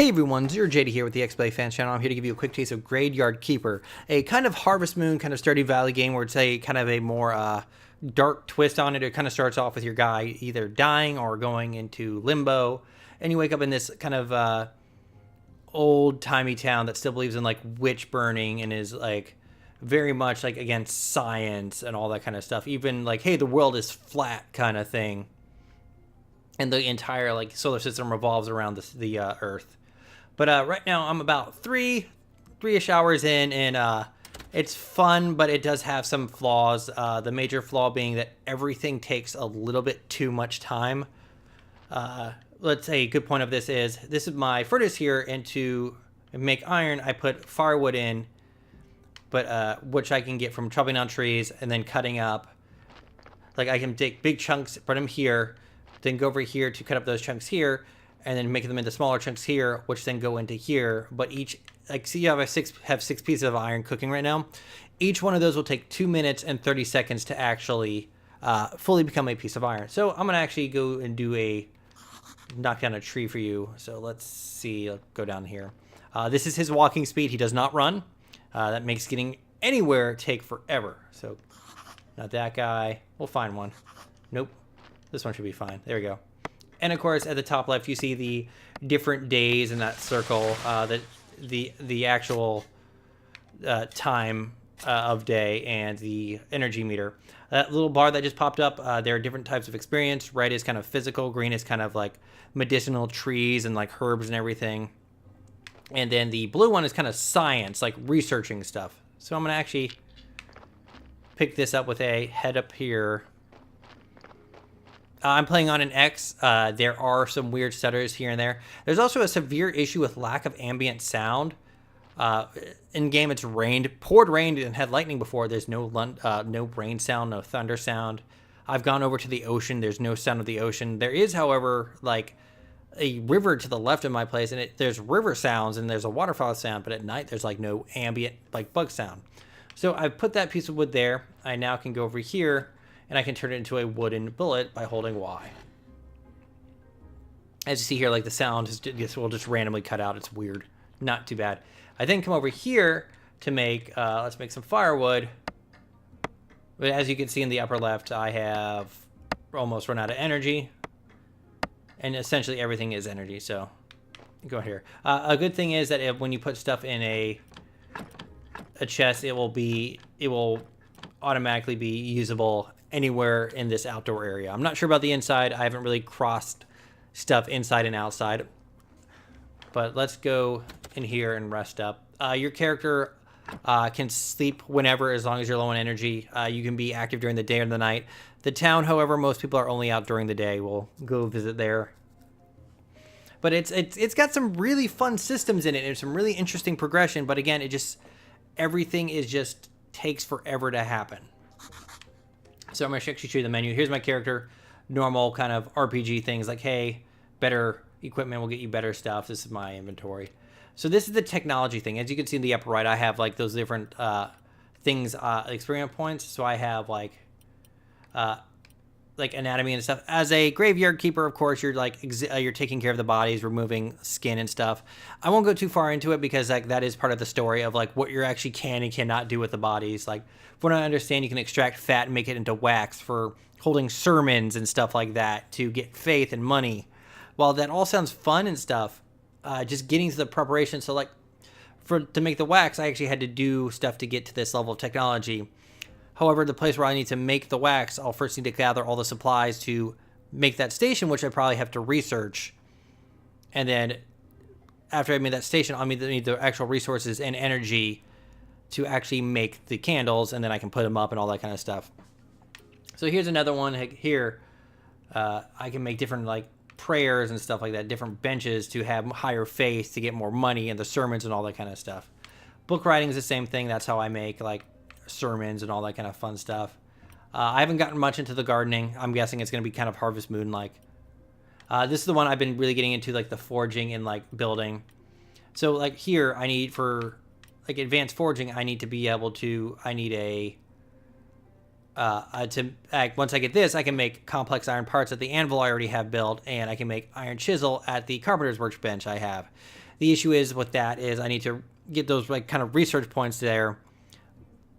Hey everyone, Zero JD here with the XBLA Fans Channel. I'm here to give you a quick taste of Graveyard Keeper, a kind of Harvest Moon, kind of Stardew Valley game where it's a kind of a more dark twist on it. It kind of starts off with your guy either dying or going into limbo, and you wake up in this kind of old-timey town that still believes in like witch burning and is like very much like against science and all that kind of stuff. Even like, hey, the world is flat kind of thing. And the entire like solar system revolves around the Earth. But right now I'm about three-ish hours in, and it's fun, but it does have some flaws. The major flaw being that everything takes a little bit too much time. Let's say a good point of this is my furnace here, and to make iron, I put firewood in, but which I can get from chopping down trees and then cutting up. Like I can take big chunks, put them here, then go over here to cut up those chunks here, and then make them into smaller chunks here, which then go into here. But each, like, see, you have six pieces of iron cooking right now. Each one of those will take 2 minutes and 30 seconds to actually fully become a piece of iron. So I'm gonna actually go and knock down a tree for you. So let's see, I'll go down here. This is his walking speed. He does not run. That makes getting anywhere take forever. So not that guy. We'll find one. Nope. This one should be fine. There we go. And of course, at the top left, you see the different days in that circle, the actual time of day and the energy meter. That little bar that just popped up, there are different types of experience. Red is kind of physical. Green is kind of like medicinal trees and like herbs and everything. And then the blue one is kind of science, like researching stuff. So I'm going to actually pick this up with a head up here. I'm playing on an X. There are some weird stutters here and there. There's also a severe issue with lack of ambient sound. In game, it's poured rain, and had lightning before. There's no rain sound, no thunder sound. I've gone over to the ocean. There's no sound of the ocean. There is, however, like a river to the left of my place, and there's river sounds and there's a waterfall sound. But at night, there's like no ambient like bug sound. So I've put that piece of wood there. I now can go over here, and I can turn it into a wooden bullet by holding Y. As you see here, like the sound will just randomly cut out. It's weird. Not too bad. I then come over here to make, let's make some firewood. But as you can see in the upper left, I have almost run out of energy. And essentially everything is energy, so go here. A good thing is that when you put stuff in a chest, it will automatically be usable anywhere in this outdoor area. I'm not sure about the inside. I haven't really crossed stuff inside and outside. But let's go in here and rest up. Your character can sleep whenever, as long as you're low on energy. You can be active during the day or the night. The town, however, most people are only out during the day. We'll go visit there. But it's got some really fun systems in it and some really interesting progression. But again, everything takes forever to happen. So I'm going to actually show you the menu. Here's my character. Normal kind of RPG things like, hey, better equipment will get you better stuff. This is my inventory. So this is the technology thing. As you can see in the upper right, I have like those different things, experience points. So I have like anatomy and stuff. As a graveyard keeper, of course, you're like you're taking care of the bodies, removing skin and stuff. I won't go too far into it because like that is part of the story of like what you actually can and cannot do with the bodies. Like from what I understand, you can extract fat and make it into wax for holding sermons and stuff like that to get faith and money. While that all sounds fun and stuff, just getting to the preparation. So like to make the wax, I actually had to do stuff to get to this level of technology. However, the place where I need to make the wax, I'll first need to gather all the supplies to make that station, which I probably have to research. And then after I made that station, I'll need the actual resources and energy to actually make the candles, and then I can put them up and all that kind of stuff. So here's another one here. I can make different like prayers and stuff like that, different benches to have higher faith, to get more money, and the sermons and all that kind of stuff. Book writing is the same thing. That's how I make like sermons and all that kind of fun stuff. I haven't gotten much into the gardening. I'm guessing it's going to be kind of Harvest Moon like. This is the one I've been really getting into, like the forging and like building. So like here, I need for like advanced forging, I need to be able to, once I get this, I can make complex iron parts at the anvil I already have built, and I can make iron chisel at the carpenter's workbench I have. The issue is with that is I need to get those like kind of research points there,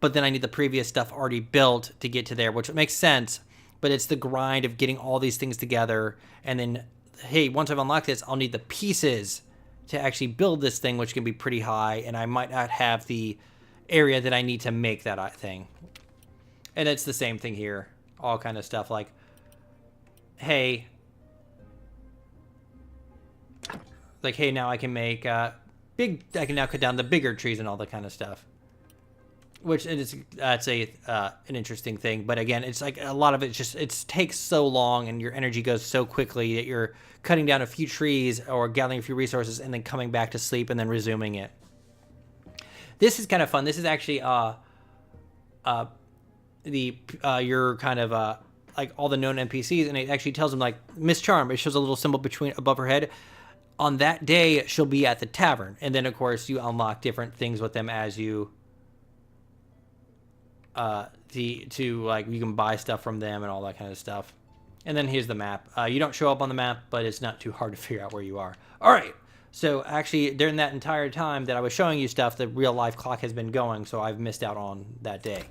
but then I need the previous stuff already built to get to there, which makes sense. But it's the grind of getting all these things together, and then, hey, once I've unlocked this, I'll need the pieces to actually build this thing, which can be pretty high, and I might not have the area that I need to make that thing. And it's the same thing here. All kind of stuff like, hey, now I can make I can now cut down the bigger trees and all that kind of stuff. Which is an interesting thing, but again, it's like a lot of it takes so long, and your energy goes so quickly that you're cutting down a few trees or gathering a few resources and then coming back to sleep and then resuming it. This is kind of fun. This is actually your kind of like all the known NPCs, and it actually tells them like Miss Charm. It shows a little symbol above her head. On that day, she'll be at the tavern, and then of course you unlock different things with them as you. You can buy stuff from them and all that kind of stuff. And then here's the map. You don't show up on the map, but it's not too hard to figure out where you are. All right. So actually, during that entire time that I was showing you stuff, the real life clock has been going, so I've missed out on that day.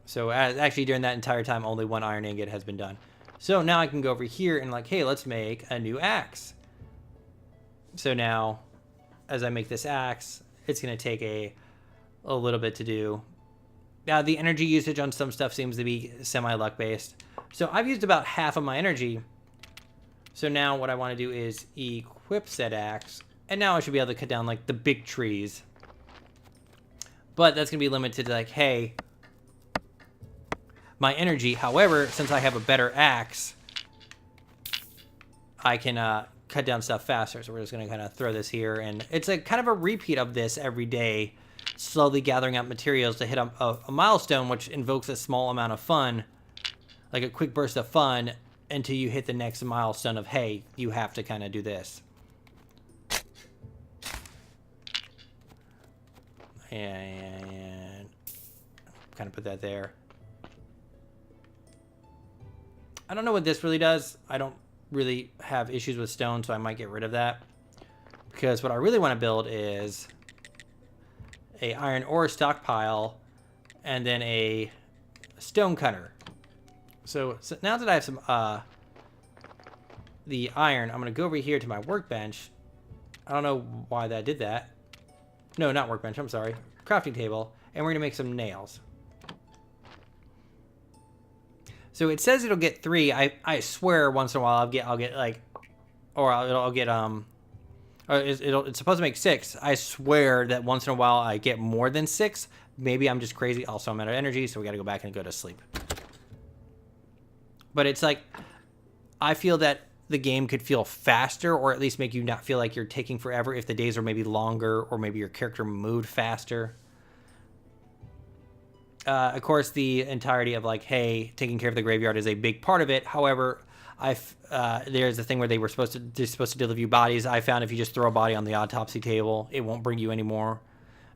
So actually, during that entire time, only one iron ingot has been done. So now I can go over here and like, hey, let's make a new axe. So now, as I make this axe, it's going to take a little bit to do. The energy usage on some stuff seems to be semi-luck based. So I've used about half of my energy. So now what I want to do is equip said axe. And now I should be able to cut down like the big trees. But that's going to be limited to like, hey, my energy. However, since I have a better axe, I can cut down stuff faster. So we're just going to kind of throw this here. And it's a kind of a repeat of this every day. Slowly gathering up materials to hit a milestone, which invokes a small amount of fun, like a quick burst of fun, until you hit the next milestone of, hey, you have to kind of do this. And kind of put that there. I don't know what this really does. I don't really have issues with stone, so I might get rid of that. Because what I really want to build is a iron ore stockpile, and then a stone cutter. So now that I have some the iron, I'm going to go over here to my workbench. I don't know why that did that. No, not workbench. I'm sorry. Crafting table, and we're going to make some nails. So it says it'll get 3. I swear once in a while I'll get like, or I'll get it's supposed to make 6. I swear that once in a while I get more than 6. Maybe I'm just crazy. Also, I'm out of energy, so we got to go back and go to sleep. But it's like, I feel that the game could feel faster, or at least make you not feel like you're taking forever if the days are maybe longer, or maybe your character moved faster. Of course, the entirety of like, hey, taking care of the graveyard is a big part of it. However, there's a thing where they're supposed to deliver you bodies. I found if you just throw a body on the autopsy table, it won't bring you anymore.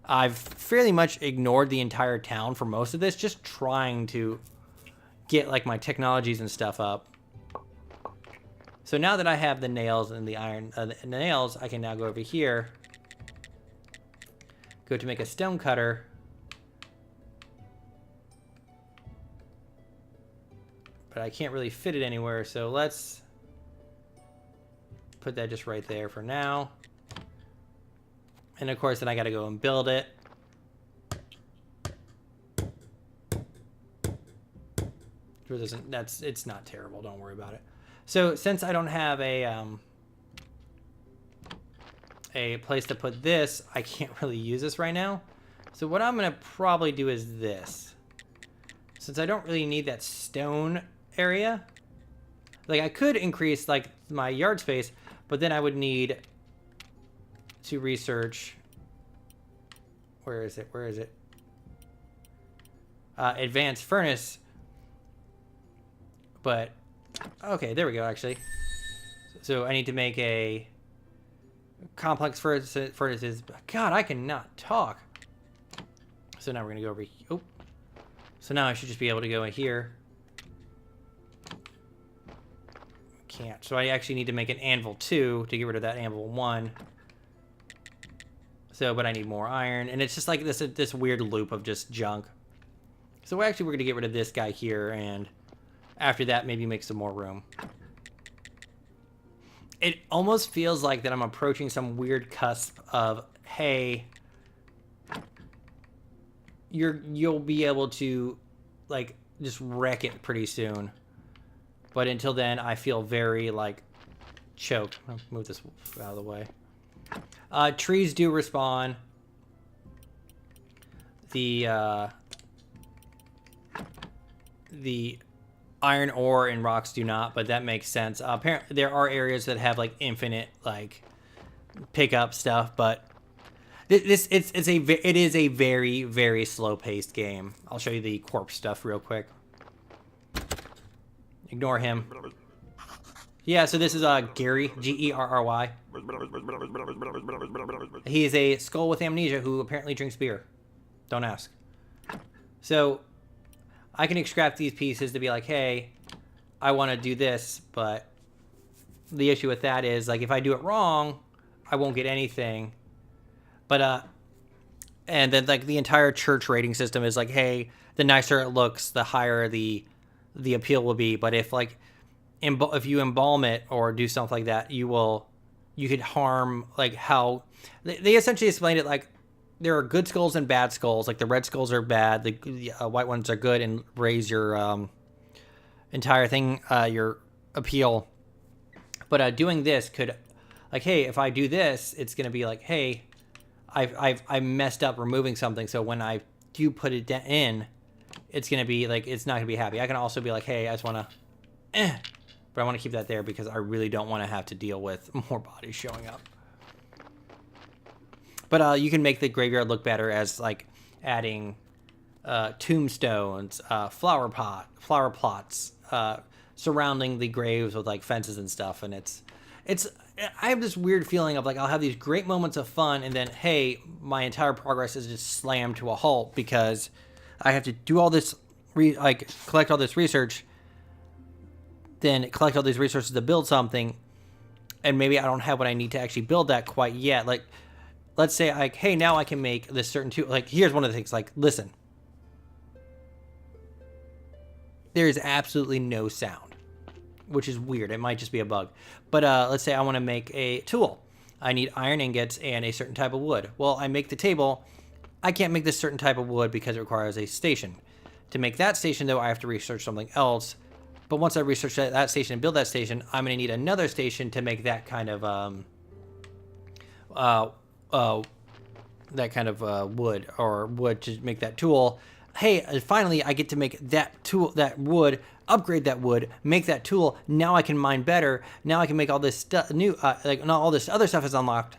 I've fairly much ignored the entire town for most of this, just trying to get like my technologies and stuff up. So now that I have the nails and the iron, the nails, I can now go over here, go to make a stone cutter. But I can't really fit it anywhere, so let's put that just right there for now. And of course, then I got to go and build it. It's not terrible. Don't worry about it. So since I don't have a place to put this, I can't really use this right now. So what I'm gonna probably do is this. Since I don't really need that stone area, like I could increase like my yard space, but then I would need to research. Where is it? Advanced furnace. But okay, there we go. Actually, so I need to make a complex furnaces. God, I cannot talk. So now we're gonna go over. Oh, so now I should just be able to go in here. can't. So I actually need to make an anvil 2 to get rid of that anvil 1. So, but I need more iron. And it's just like this weird loop of just junk. So actually we're going to get rid of this guy here. And after that, maybe make some more room. It almost feels like that I'm approaching some weird cusp of, hey, you'll be able to, like, just wreck it pretty soon. But until then, I feel very, like, choked. I'll move this out of the way. Trees do respawn. The iron ore and rocks do not, but that makes sense. Apparently, there are areas that have, like, infinite, like, pickup stuff, but it is a very, very slow-paced game. I'll show you the corpse stuff real quick. Ignore him. Yeah, so this is Gary, Gerry. He is a skull with amnesia who apparently drinks beer. Don't ask. So I can extract these pieces to be like, hey, I want to do this, but the issue with that is, like, if I do it wrong, I won't get anything. But and then, like, the entire church rating system is like, hey, the nicer it looks, the higher the appeal will be. But if, like, if you embalm it or do something like that, you could harm, like, how they essentially explained it like there are good skulls and bad skulls. Like, the red skulls are bad, the white ones are good and raise your entire thing, your appeal. But doing this could, like, hey, if I do this, it's gonna be like, hey, I messed up removing something, so when I do put it in, it's gonna be like, it's not gonna be happy. I can also be like, hey, I just wanna, but I want to keep that there because I really don't want to have to deal with more bodies showing up. But you can make the graveyard look better as, like, adding tombstones, flower plots, surrounding the graves with, like, fences and stuff. And it's I have this weird feeling of, like, I'll have these great moments of fun, and then, hey, my entire progress is just slammed to a halt because I have to do all this, collect all this research, then collect all these resources to build something, and maybe I don't have what I need to actually build that quite yet. Like, let's say, like, hey, now I can make this certain tool. Like, here's one of the things, like, listen. There is absolutely no sound, which is weird. It might just be a bug. But let's say I want to make a tool. I need iron ingots and a certain type of wood. Well, I make the table. I can't make this certain type of wood because it requires a station. To make that station, though, I have to research something else. But once I research that station and build that station, I'm going to need another station to make that kind of wood, or wood to make that tool. Hey, finally I get to make that tool, that wood, upgrade that wood, make that tool. Now I can mine better. Now I can make all this stuff new. Like, not all this other stuff is unlocked.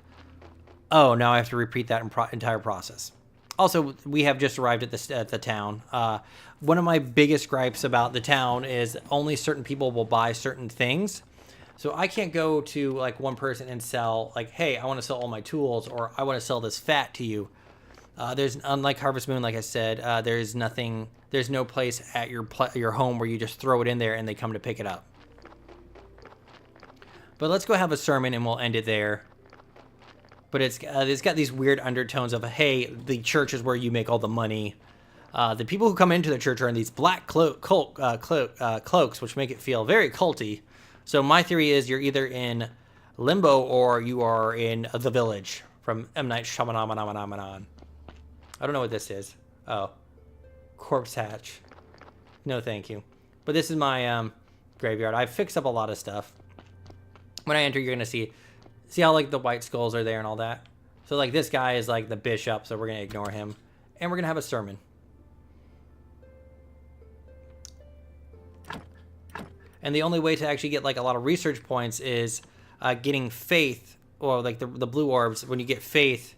Oh, now I have to repeat that entire process. Also, we have just arrived at the town. One of my biggest gripes about the town is only certain people will buy certain things. So I can't go to, like, one person and sell, like, hey, I want to sell all my tools, or I want to sell this fat to you. There's, unlike Harvest Moon, like I said, there's no place at your home where you just throw it in there and they come to pick it up. But let's go have a sermon and we'll end it there. But it's got these weird undertones of, hey, the church is where you make all the money. The people who come into the church are in these black cloaks, which make it feel very culty. So my theory is you're either in Limbo or you are in The Village from M. Night Shyamalan. I don't know what this is. Oh, Corpse Hatch. No, thank you. But this is my graveyard. I've fixed up a lot of stuff. When I enter, you're gonna see how, like, the white skulls are there and all that. So, like, this guy is, like, the bishop, so we're gonna ignore him, and we're gonna have a sermon. And the only way to actually get, like, a lot of research points is getting faith, or, like, the blue orbs. When you get faith,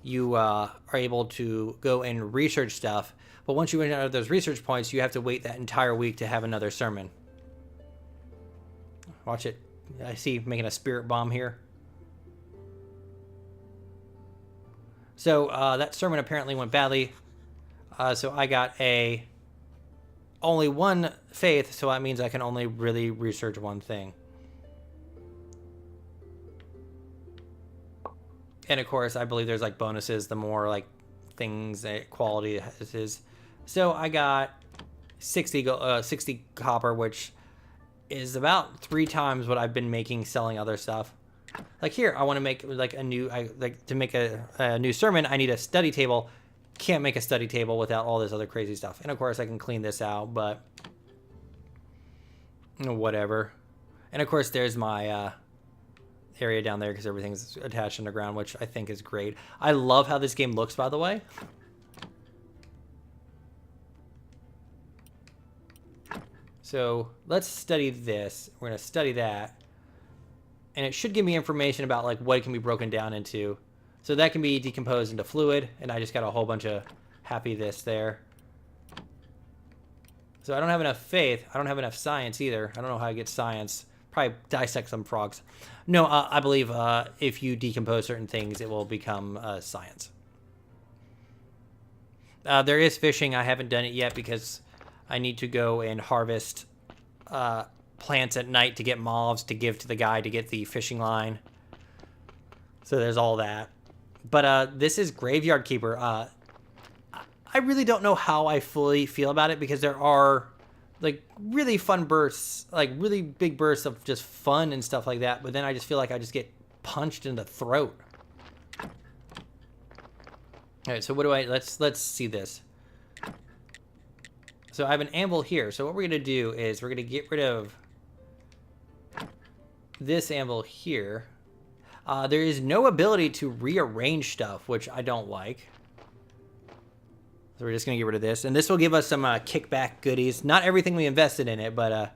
you are able to go and research stuff. But once you run out of those research points, you have to wait that entire week to have another sermon. Watch it. I see making a spirit bomb here. So that sermon apparently went badly. So I got only one faith, so that means I can only really research one thing. And of course, I believe there's like bonuses the more like things quality it is. So I got 60 copper, which is about 3 times what I've been making selling other stuff. Like here, I want to make like a new, to make a new sermon, I need a study table. Can't make a study table without all this other crazy stuff. And of course, I can clean this out, but whatever. And of course, there's my area down there because everything's attached underground, which I think is great. I love how this game looks, by the way. So let's study this. We're going to study that. And it should give me information about like what it can be broken down into. So that can be decomposed into fluid. And I just got a whole bunch of happy this there. So I don't have enough faith. I don't have enough science either. I don't know how I get science. Probably dissect some frogs. No, I believe if you decompose certain things, it will become science. There is fishing. I haven't done it yet because I need to go and harvest plants at night to get mauves to give to the guy to get the fishing line. So there's all that. But this is Graveyard Keeper. I really don't know how I fully feel about it because there are like really fun bursts, like really big bursts of just fun and stuff like that. But then I just feel like I just get punched in the throat. All right, so what do let's see this. So I have an anvil here. So what we're going to do is we're going to get rid of this anvil here. There is no ability to rearrange stuff, which I don't like. So we're just going to get rid of this. And this will give us some kickback goodies. Not everything we invested in it, but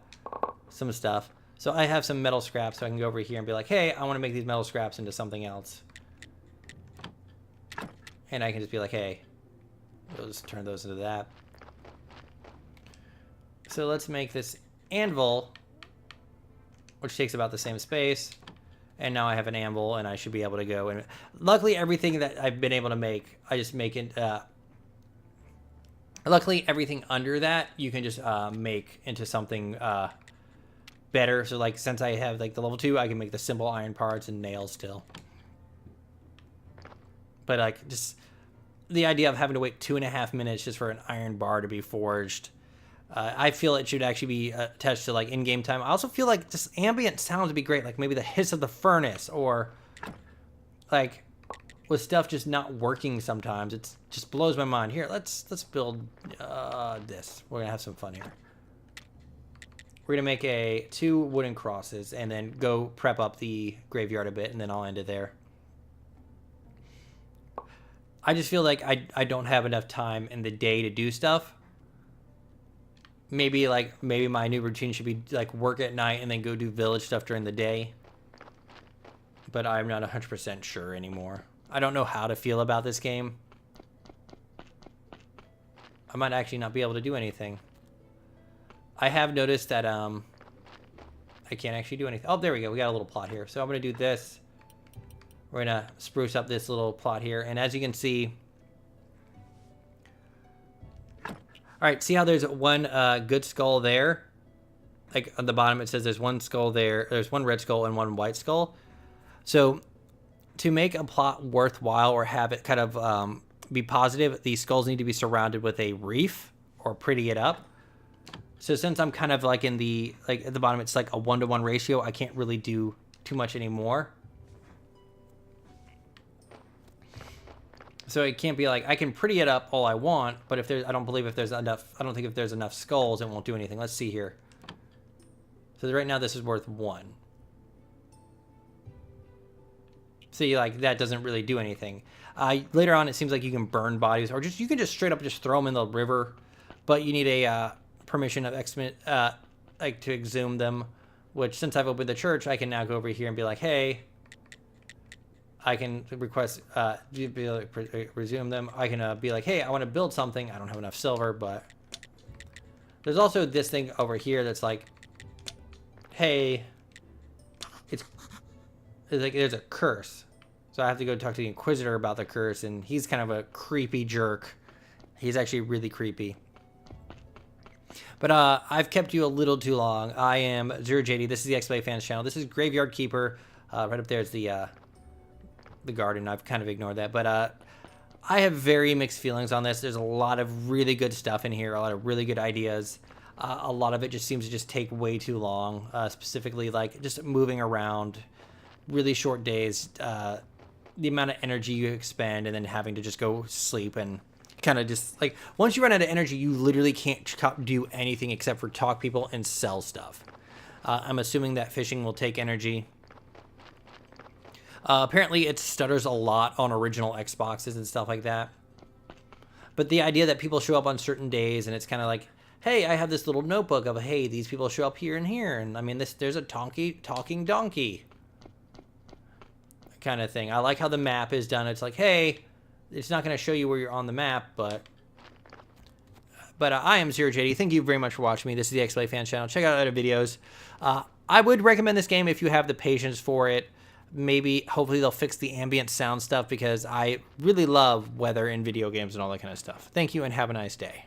some stuff. So I have some metal scraps, so I can go over here and be like, hey, I want to make these metal scraps into something else. And I can just be like, hey, we'll just turn those into that. So let's make this anvil, which takes about the same space. And now I have an anvil, and I should be able to go. And luckily, everything that I've been able to make, I just make it. Luckily, everything under that, you can just make into something better. So, like, since I have, like, the level 2, I can make the simple iron parts and nails still. But, like, just the idea of having to wait 2.5 minutes just for an iron bar to be forged, I feel it should actually be attached to, like, in-game time. I also feel like just ambient sounds would be great. Like, maybe the hiss of the furnace or, like, with stuff just not working sometimes. It just blows my mind. Here, let's build this. We're going to have some fun here. We're going to make 2 wooden crosses and then go prep up the graveyard a bit, and then I'll end it there. I just feel like I don't have enough time in the day to do stuff. Maybe my new routine should be like work at night and then go do village stuff during the day. But I'm not 100% sure anymore. I don't know how to feel about this game. I might actually not be able to do anything. I have noticed that I can't actually do anything. Oh, there we go. We got a little plot here. So I'm going to do this. We're going to spruce up this little plot here. And as you can see... All right, see how there's one good skull there? Like on the bottom it says there's one skull there. There's one red skull and one white skull. So to make a plot worthwhile or have it kind of be positive, these skulls need to be surrounded with a reef or pretty it up. So since I'm kind of like in the, like at the bottom it's like a 1-to-1 ratio, I can't really do too much anymore. So it can't be like, I can pretty it up all I want, but if there's, I don't think if there's enough skulls, it won't do anything. Let's see here. So right now this is worth 1. See, like, that doesn't really do anything. Later on, it seems like you can burn bodies, or you can just straight up just throw them in the river, but you need a permission of like to exhume them, which since I've opened the church, I can now go over here and be like, hey, I can request, resume them. I can be like, hey, I want to build something. I don't have enough silver, but there's also this thing over here that's like, hey, it's like there's a curse. So I have to go talk to the Inquisitor about the curse, and he's kind of a creepy jerk. He's actually really creepy. But I've kept you a little too long. I am ZeroJD. This is the XBLA Fans channel. This is Graveyard Keeper. Right up there is the the garden. I've kind of ignored that, but I have very mixed feelings on this. There's a lot of really good stuff in here, a lot of really good ideas. A lot of it just seems to just take way too long, specifically like just moving around, really short days, the amount of energy you expend, and then having to just go sleep and kind of just like once you run out of energy, you literally can't do anything except for talk people and sell stuff. I'm assuming that fishing will take energy. Apparently it stutters a lot on original Xboxes and stuff like that. But the idea that people show up on certain days and it's kind of like, hey, I have this little notebook of, hey, these people show up here and here. And I mean, there's a talking donkey kind of thing. I like how the map is done. It's like, hey, it's not going to show you where you're on the map, but I am ZeroJD. Thank you very much for watching me. This is the XBLA Fan Channel. Check out other videos. I would recommend this game if you have the patience for it. Maybe, hopefully they'll fix the ambient sound stuff because I really love weather in video games and all that kind of stuff. Thank you and have a nice day.